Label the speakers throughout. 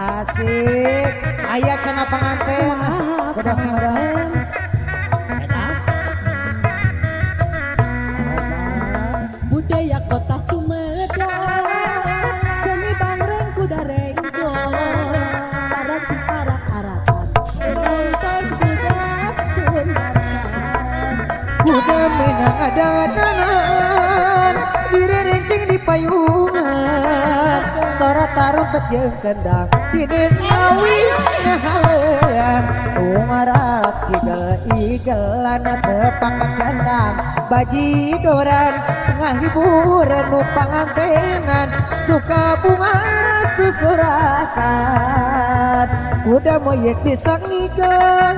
Speaker 1: Asik. Aya cenah pengantin. Udah sembaran.
Speaker 2: Budaya kota Sumedang, seni bangreng kuda renggong, para arak-arakan, nonton budak Sundaran.
Speaker 1: Udah menang ada-adanan, direrencing di payungan, suara tarumpet jeung kendang, sini ngawi ngahalean, umarak igel-igelan tepak kendang, bajidoran ngahiburan nu pangantenan, suka bunga susurakan, udah moyek bisa ngigel,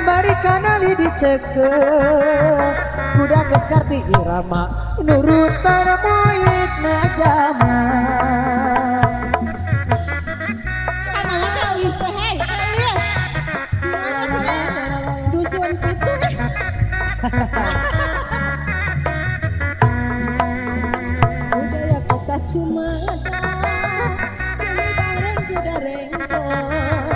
Speaker 1: bari kanali diceket, udah geus karti irama nurutan moyek na jaman.
Speaker 2: Karena kali sehei, dusun itu. Budaya kota Sumedang, seni bangreng kuda renggong,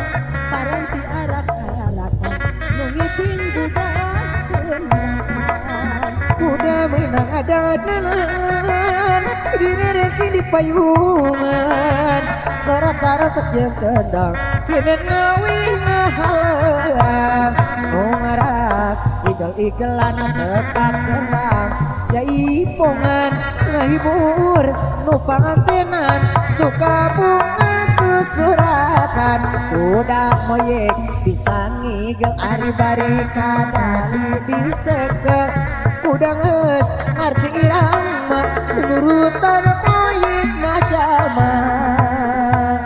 Speaker 2: paranti arak-arakan, nungipin budak Sundaran.
Speaker 1: Udah menang ada-adanan, direrencing di payungan, suara tarumpet jeung kendang, sini ngawi ngahalean, ngarak igel-igelan tepak kendang, jaipongan ngahibur nu pangantenan, suka bunga susurakan, udah moyek bisa ngigel ari bari kadali diceket, udah nges ngerti irama nurutan moyek na jaman.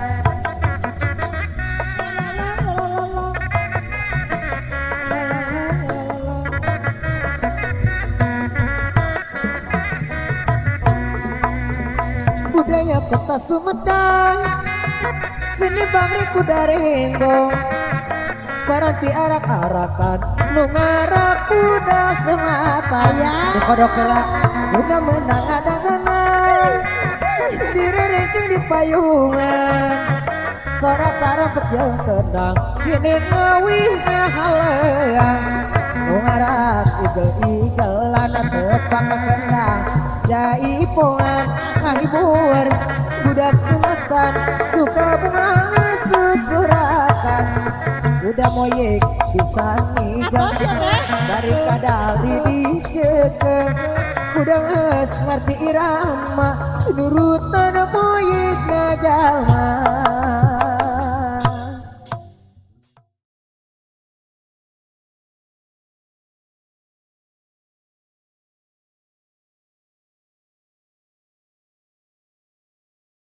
Speaker 1: Budaya kota Sumedang, seni bangri kuda renggong, paranti arak-arakan, nu ngarak kuda semataya, dikodok heula, udah menang ada-adanan, direrencing di payungan, suara tarumpet jeung kendang, sini ngawi ngahalean, nu ngarak igel-igelan tepak kendang, jaipongan ngahibur budak Sumatan, suka bunga susurakan, udah moyek bisa ngigel dari kadali diceket, udah nges ngerti irama nurutan moyek na jalma.